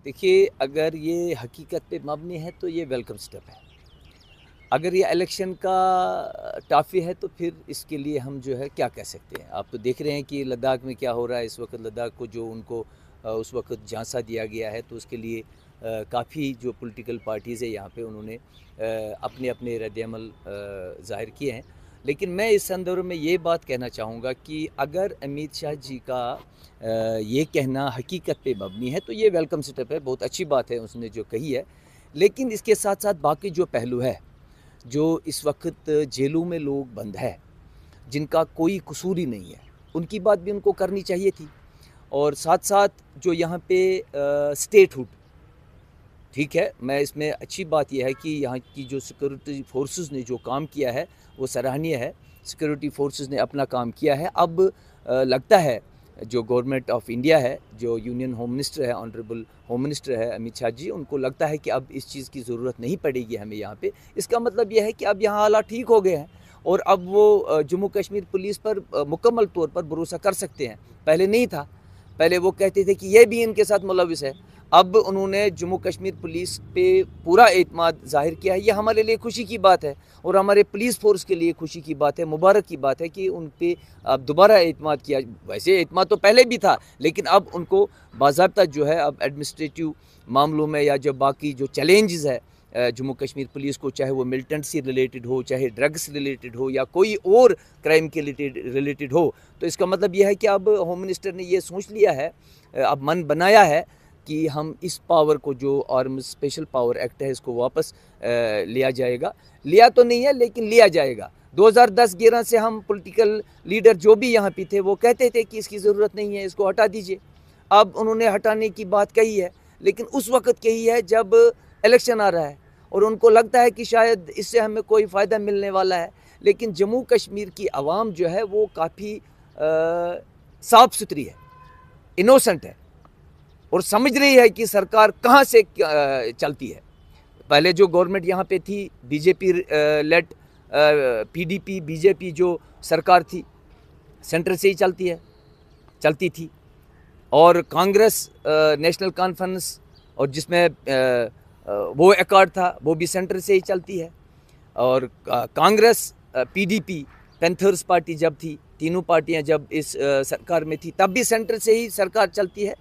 देखिए, अगर ये हकीकत पे मबनी है तो ये वेलकम स्टेप है। अगर ये इलेक्शन का टाफ़ी है तो फिर इसके लिए हम जो है क्या कह सकते हैं। आप तो देख रहे हैं कि लद्दाख में क्या हो रहा है इस वक्त। लद्दाख को जो उनको उस वक्त झांसा दिया गया है, तो उसके लिए काफ़ी जो पॉलिटिकल पार्टीज़ है यहाँ पे उन्होंने अपने अपने रद्द-ए-अमल ज़ाहिर किए हैं। लेकिन मैं इस संदर्भ में ये बात कहना चाहूँगा कि अगर अमित शाह जी का ये कहना हकीकत पे मबनी है तो ये वेलकम स्टेप है, बहुत अच्छी बात है उसने जो कही है। लेकिन इसके साथ साथ बाकी जो पहलू है, जो इस वक्त जेलों में लोग बंद है, जिनका कोई कसूर ही नहीं है, उनकी बात भी उनको करनी चाहिए थी। और साथ साथ जो यहाँ पे स्टेटहुड, ठीक है, मैं इसमें अच्छी बात यह है कि यहाँ की जो सिक्योरिटी फोर्सेस ने जो काम किया है वो सराहनीय है। सिक्योरिटी फोर्सेस ने अपना काम किया है। अब लगता है जो गवर्नमेंट ऑफ इंडिया है, जो यूनियन होम मिनिस्टर है, ऑनरेबल होम मिनिस्टर है अमित शाह जी, उनको लगता है कि अब इस चीज़ की ज़रूरत नहीं पड़ेगी हमें यहाँ पे। इसका मतलब यह है कि अब यहाँ हालात ठीक हो गए हैं और अब वो जम्मू कश्मीर पुलिस पर मुकम्मल तौर पर भरोसा कर सकते हैं। पहले नहीं था, पहले वो कहते थे कि ये भी इनके साथ मुलविस है। अब उन्होंने जम्मू कश्मीर पुलिस पे पूरा एतमाद ज़ाहिर किया है। ये हमारे लिए खुशी की बात है और हमारे पुलिस फोर्स के लिए खुशी की बात है, मुबारक की बात है कि उन पे अब दोबारा एतमाद किया। वैसे एतमाद तो पहले भी था, लेकिन अब उनको बाज़ाब्ता जो है अब एडमिनिस्ट्रेटिव मामलों में या जो बाकी जो चैलेंजेस है जम्मू कश्मीर पुलिस को, चाहे वो मिलिटेंट से रिलेटेड हो, चाहे ड्रग्स रिलेटेड हो या कोई और क्राइम के रिलेटेड हो, तो इसका मतलब यह है कि अब होम मिनिस्टर ने ये सोच लिया है, अब मन बनाया है कि हम इस पावर को, जो आर्म्स स्पेशल पावर एक्ट है, इसको वापस लिया जाएगा। लिया तो नहीं है लेकिन लिया जाएगा। 2010-11 से हम पॉलिटिकल लीडर जो भी यहाँ पे थे वो कहते थे कि इसकी ज़रूरत नहीं है, इसको हटा दीजिए। अब उन्होंने हटाने की बात कही है, लेकिन उस वक्त कही है जब इलेक्शन आ रहा है और उनको लगता है कि शायद इससे हमें कोई फ़ायदा मिलने वाला है। लेकिन जम्मू कश्मीर की आवाम जो है वो काफ़ी साफ़ सुथरी है, इनोसेंट है और समझ रही है कि सरकार कहाँ से चलती है। पहले जो गवर्नमेंट यहाँ पे थी, बीजेपी लेड पीडीपी बीजेपी जो सरकार थी, सेंटर से ही चलती थी। और कांग्रेस नेशनल कॉन्फ्रेंस और जिसमें वो अकॉर्ड था, वो भी सेंटर से ही चलती है। और कांग्रेस पीडीपी पैंथर्स पार्टी जब थी, तीनों पार्टियां जब इस सरकार में थी, तब भी सेंटर से ही सरकार चलती है।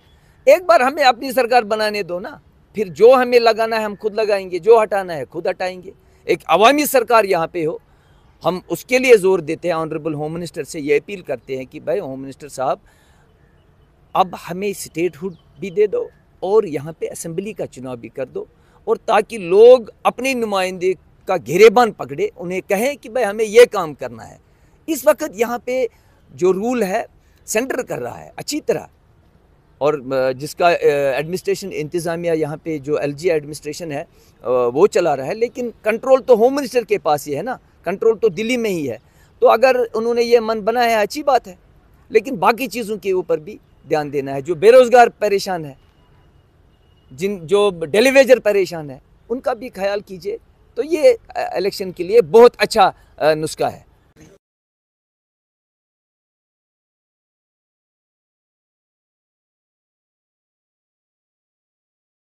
एक बार हमें अपनी सरकार बनाने दो ना, फिर जो हमें लगाना है हम खुद लगाएंगे, जो हटाना है खुद हटाएंगे। एक अवामी सरकार यहाँ पे हो, हम उसके लिए ज़ोर देते हैं। ऑनरेबल होम मिनिस्टर से ये अपील करते हैं कि भाई होम मिनिस्टर साहब, अब हमें स्टेटहुड भी दे दो और यहाँ पे असेंबली का चुनाव भी कर दो, और ताकि लोग अपने नुमाइंदे का घेरेबान पकड़े, उन्हें कहें कि भाई हमें ये काम करना है। इस वक्त यहाँ पे जो रूल है सेंटर कर रहा है अच्छी तरह, और जिसका एडमिनिस्ट्रेशन इंतज़ामिया यहाँ पे जो एलजी एडमिनिस्ट्रेशन है वो चला रहा है। लेकिन कंट्रोल तो होम मिनिस्टर के पास ही है ना, कंट्रोल तो दिल्ली में ही है। तो अगर उन्होंने ये मन बनाया है अच्छी बात है, लेकिन बाकी चीज़ों के ऊपर भी ध्यान देना है। जो बेरोज़गार परेशान है, जो डेलीवेजर परेशान है, उनका भी ख्याल कीजिए। तो ये इलेक्शन के लिए बहुत अच्छा नुस्खा है।